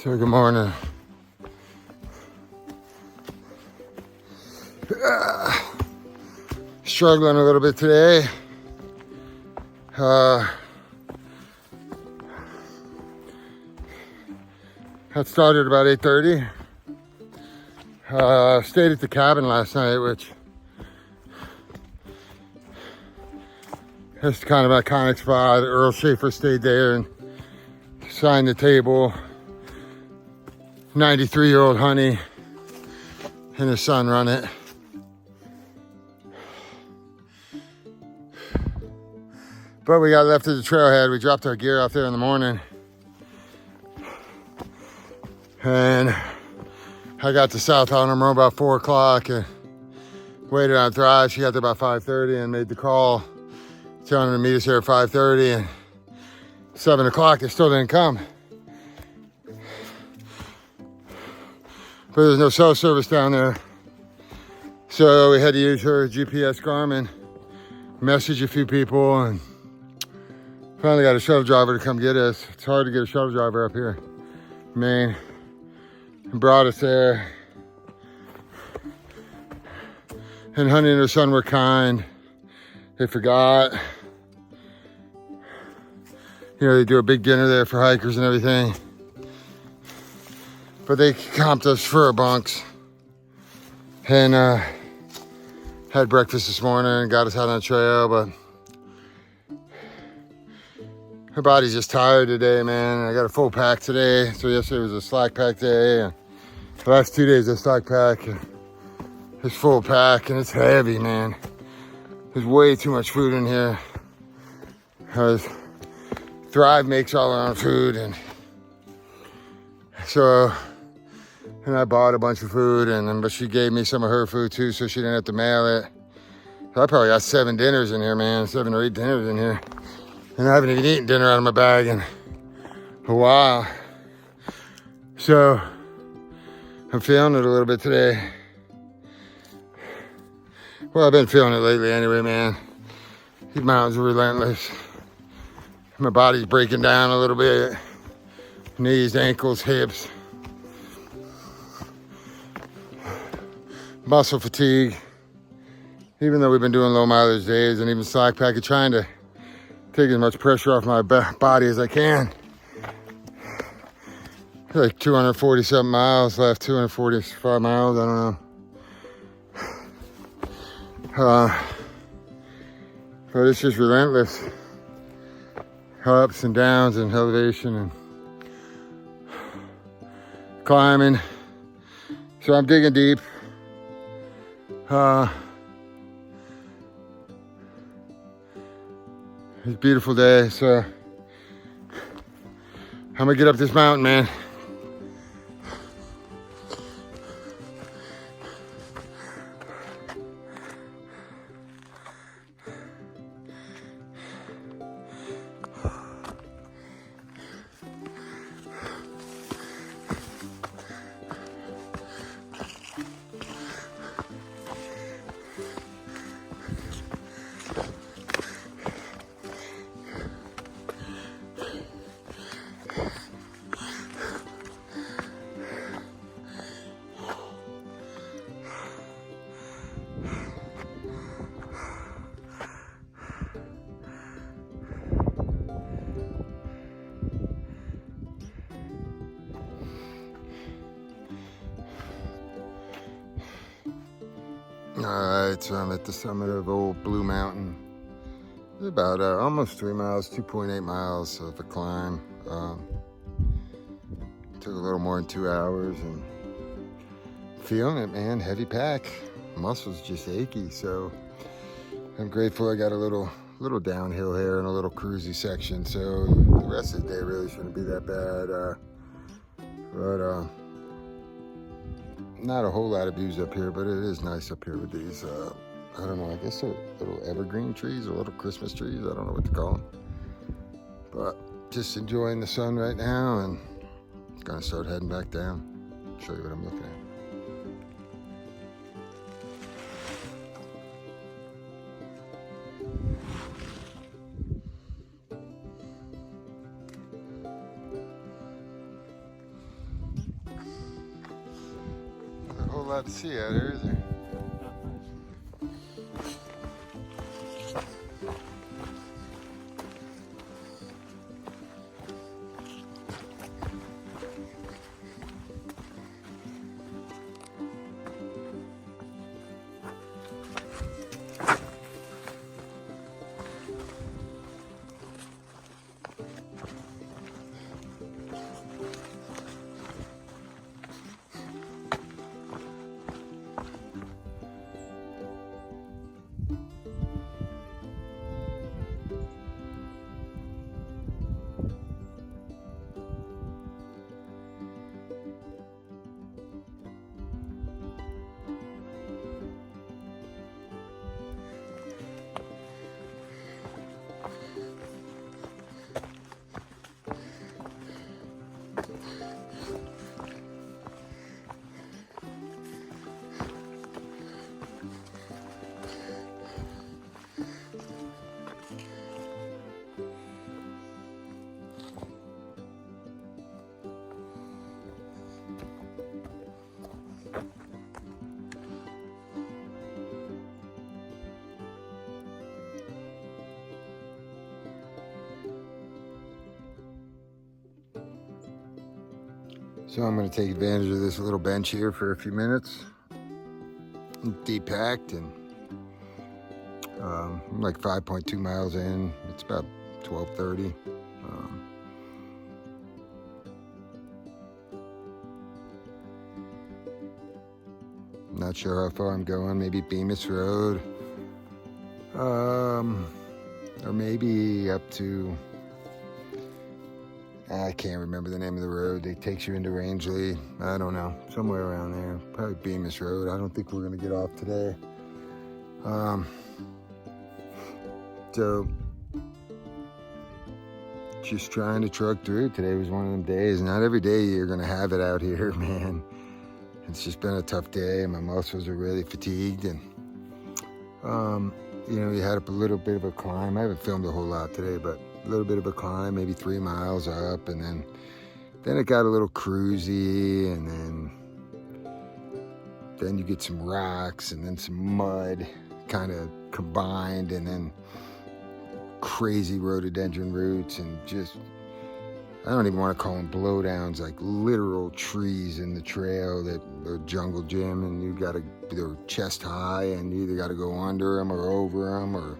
So good morning. Struggling a little bit today. Had started about 8:30. Stayed at the cabin last night, which is kind of an iconic spot. Earl Schaefer stayed there and signed the table. 93-year-old honey and his son run it. But we got left at the trailhead. We dropped our gear off there in the morning. And I got to South Honor about 4 o'clock and waited on Thrive. She got there about 5:30 and made the call, telling her to meet us here at 5:30. And 7 o'clock, they still didn't come. But there's no cell service down there. So we had to use her GPS Garmin, message a few people, and finally got a shuttle driver to come get us. It's hard to get a shuttle driver up here in Maine. And brought us there. And Honey and her son were kind. They forgot. You know, they do a big dinner there for hikers and everything. But they comped us for our bunks and had breakfast this morning and got us out on the trail. But her body's just tired today, man. I got a full pack today. So yesterday was a slack pack day. And the last 2 days I slack pack. And it's full pack and it's heavy, man. There's way too much food in here. Because Thrive makes all our own food. And so... And I bought a bunch of food, but she gave me some of her food too, so she didn't have to mail it. So I probably got 7 dinners in here, man. 7 or 8 dinners in here. And I haven't even eaten dinner out of my bag in a while. So I'm feeling it a little bit today. Well, I've been feeling it lately anyway, man. These mountains are relentless. My body's breaking down a little bit. Knees, ankles, hips. Muscle fatigue, even though we've been doing low mileage days and even slack packing, trying to take as much pressure off my body as I can. Like 240 something miles left, 245 miles, I don't know. But it's just relentless. Ups and downs and elevation and climbing. So I'm digging deep. It's a beautiful day, so I'm gonna get up this mountain, man. Alright, so I'm at the summit of Old Blue Mountain. It's about almost 3 miles, 2.8 miles of a climb. Took a little more than 2 hours and feeling it, man. Heavy pack. Muscles just achy, so I'm grateful I got a little downhill here and a little cruisy section, so the rest of the day really shouldn't be that bad. But not a whole lot of views up here, but it is nice up here with these, I don't know, I guess they're little evergreen trees or little Christmas trees. I don't know what to call them. But just enjoying the sun right now and gonna start heading back down. Show you what I'm looking at. Not a whole lot to see out here, is there? So I'm going to take advantage of this little bench here for a few minutes. I'm deep packed and I'm like 5.2 miles in. It's about 12:30. Not sure how far I'm going. Maybe Bemis Road, or maybe up to, I can't remember the name of the road that takes you into Rangeley. I don't know, somewhere around there. Probably Bemis Road. I don't think we're gonna get off today. So just trying to truck through. Today was one of them days. Not every day you're gonna have it out here, man. It's just been a tough day and my muscles are really fatigued, and you know, you had up a little bit of a climb. I haven't filmed a whole lot today, but a little bit of a climb, maybe 3 miles up, and then it got a little cruisy, and then you get some rocks and then some mud kind of combined, and then crazy rhododendron roots, and just, I don't even want to call them blowdowns, like literal trees in the trail that are jungle gym, and you gotta, they're chest high, and you either gotta go under them or over them, or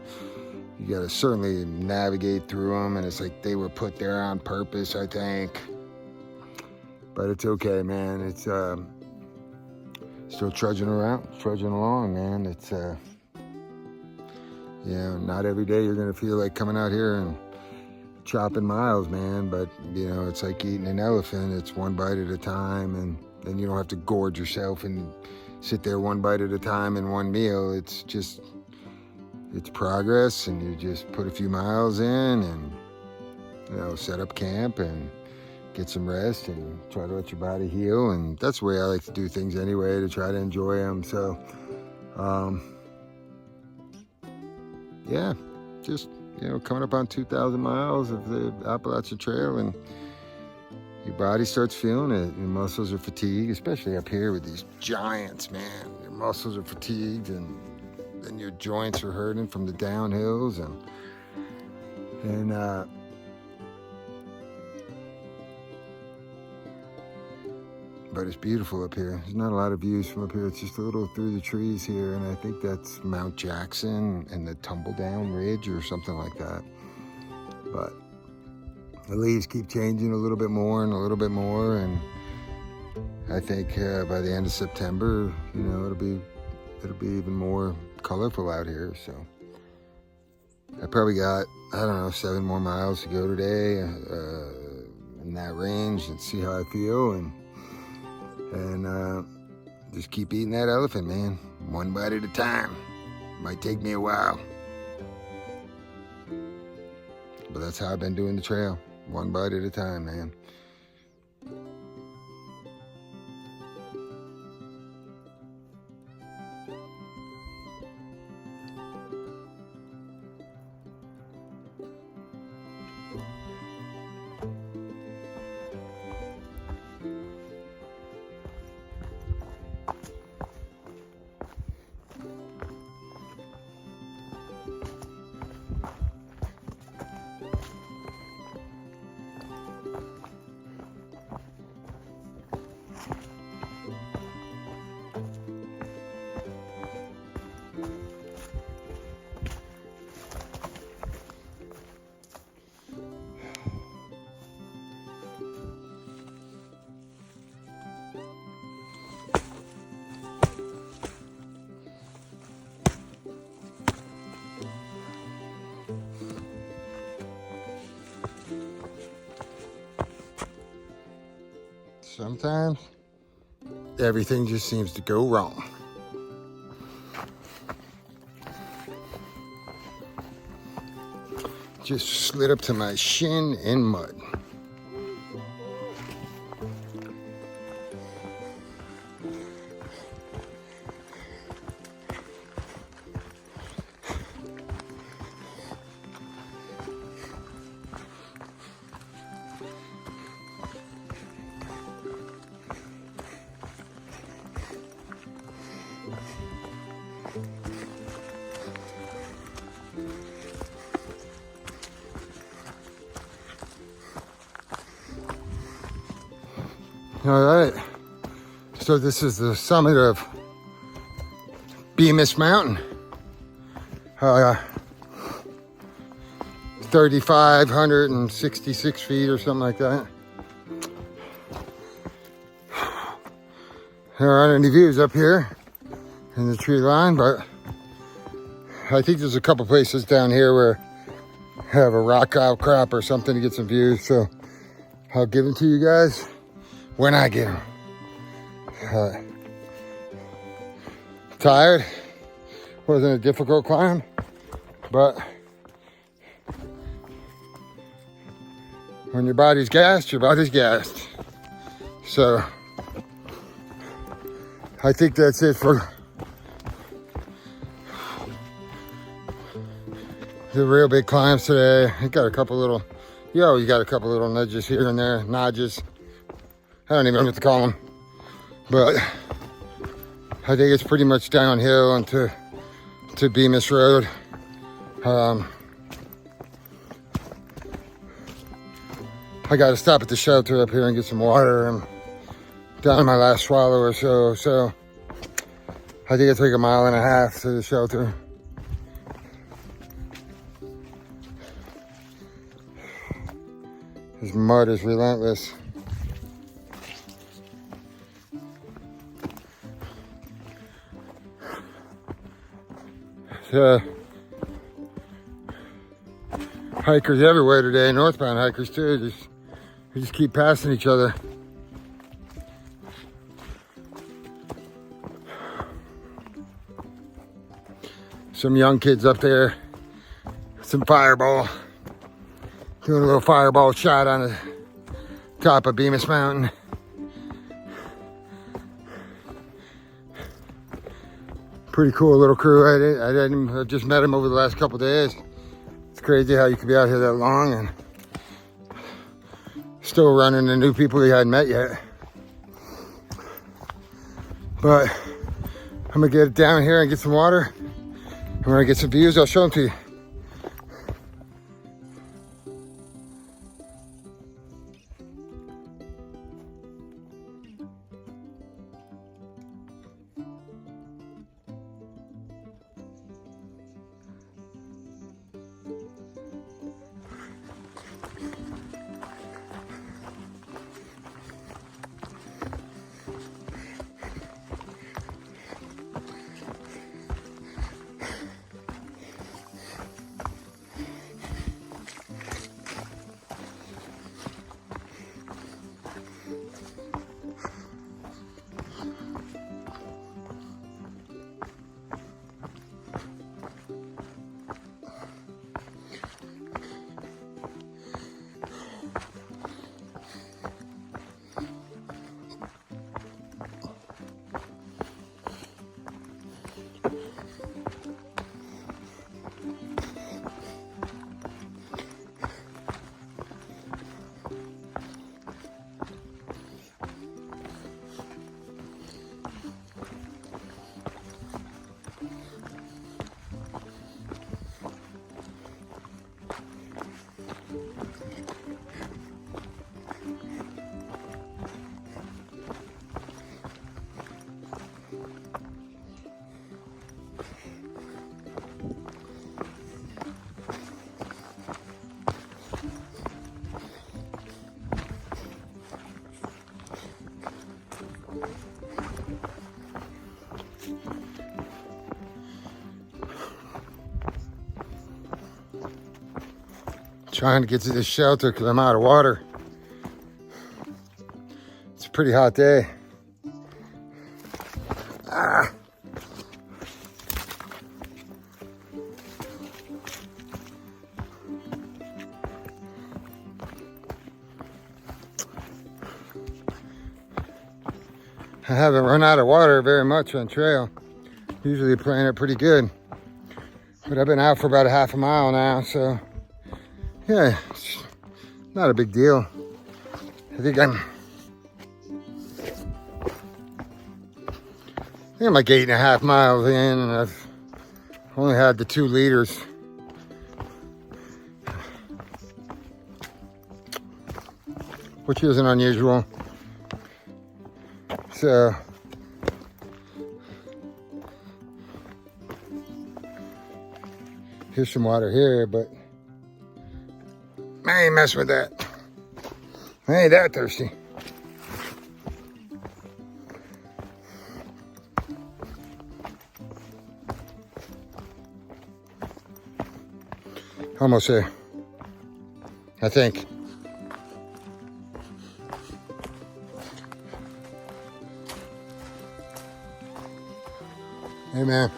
you gotta certainly navigate through them, and it's like they were put there on purpose, I think. But it's okay, man. It's still trudging along, man. It's you know, not every day you're gonna feel like coming out here and chopping miles, man, but you know, it's like eating an elephant. It's one bite at a time, and then you don't have to gorge yourself and sit there one bite at a time in one meal. It's just, it's progress, and you just put a few miles in and, you know, set up camp and get some rest and try to let your body heal. And that's the way I like to do things anyway, to try to enjoy them. So yeah, just, you know, coming up on 2,000 miles of the Appalachian Trail, and your body starts feeling it. Your muscles are fatigued, especially up here with these giants, man. Your muscles are fatigued, and then your joints are hurting from the downhills, and but it's beautiful up here. There's not a lot of views from up here. It's just a little through the trees here, and I think that's Mount Jackson and the Tumble Down Ridge or something like that. But the leaves keep changing a little bit more and a little bit more, and I think by the end of September, you know, it'll be even more colorful out here. So I probably got, I don't know, 7 more miles to go today in that range, and see how I feel, and just keep eating that elephant, man, one bite at a time. Might take me a while, but that's how I've been doing the trail, one bite at a time, man. Sometimes everything just seems to go wrong. Just slid up to my shin in mud. All right, so this is the summit of Bemis Mountain, 3,566 feet or something like that. There aren't any views up here in the tree line, but I think there's a couple places down here where I have a rock outcrop or something to get some views, so I'll give them to you guys when I get them. Tired. Wasn't a difficult climb, but when your body's gassed, your body's gassed. So I think that's it for the real big climbs today. I got a couple little, you always got a couple little nudges here and there, nodges. I don't even know what to call them, but I think it's pretty much downhill into Bemis Road. I got to stop at the shelter up here and get some water. I'm down to my last swallow or so, so I think it's like 1.5 miles to the shelter. This mud is relentless. Hikers everywhere today, northbound hikers too. We just keep passing each other. Some young kids up there, some fireball, doing a little fireball shot on the top of Bemis Mountain. Pretty cool little crew. I just met him over the last couple days. It's crazy how you could be out here that long and still running into new people you hadn't met yet. But I'm gonna get down here and get some water. And when I get some views, I'll show them to you. Trying to get to this shelter because I'm out of water. It's a pretty hot day. Ah. I haven't run out of water very much on trail. Usually playing it pretty good. But I've been out for about a half a mile now, so yeah, it's not a big deal. I think I'm like 8.5 miles in, and I've only had the 2 liters. Which isn't unusual. So here's some water here, but I ain't messing with that. I ain't that thirsty. Almost there, I think. Hey man,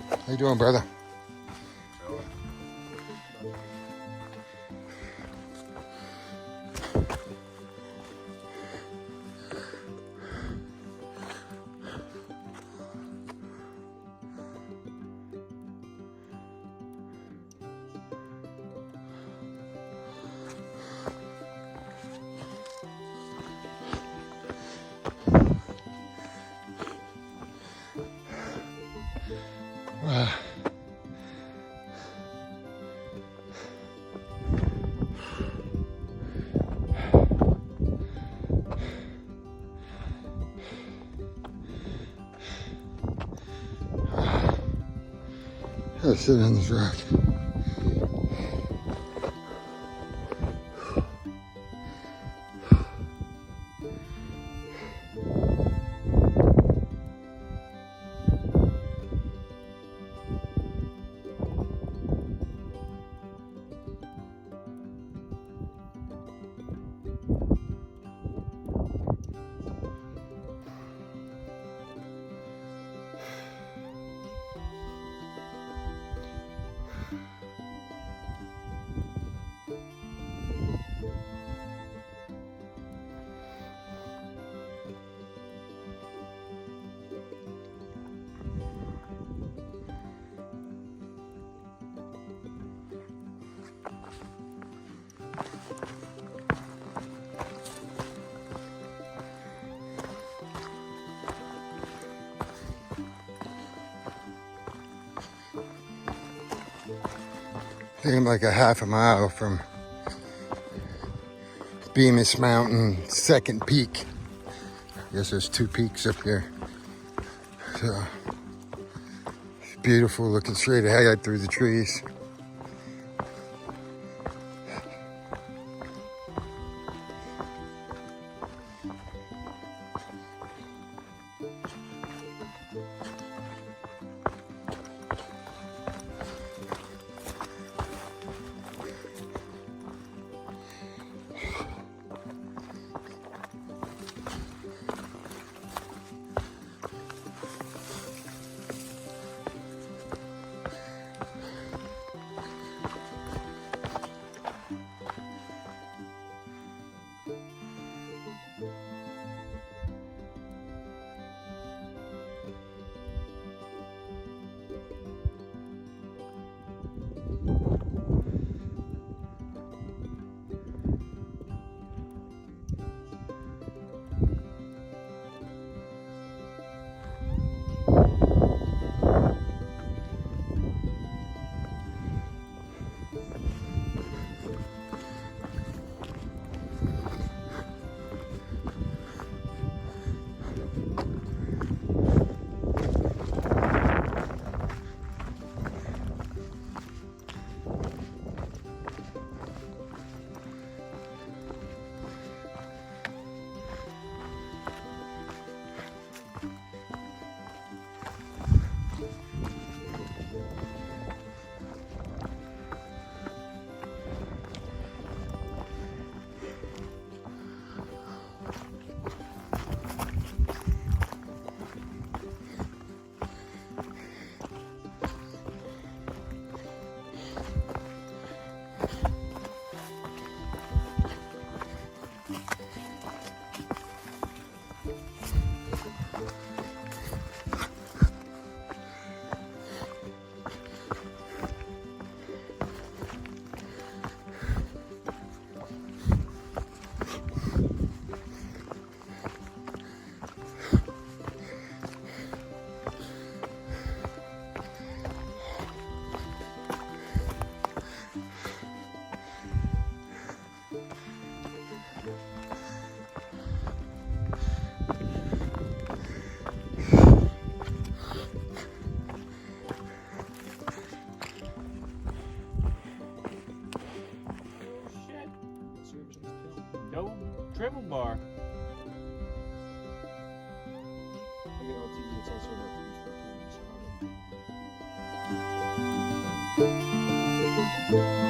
how you doing, brother? Gotta sit on this rock. I think I'm like a half a mile from Bemis Mountain, second peak. I guess there's 2 peaks up here. So it's beautiful, looking straight ahead through the trees. Travel bar. I get LTE, it's also about to be 14, so I don't know.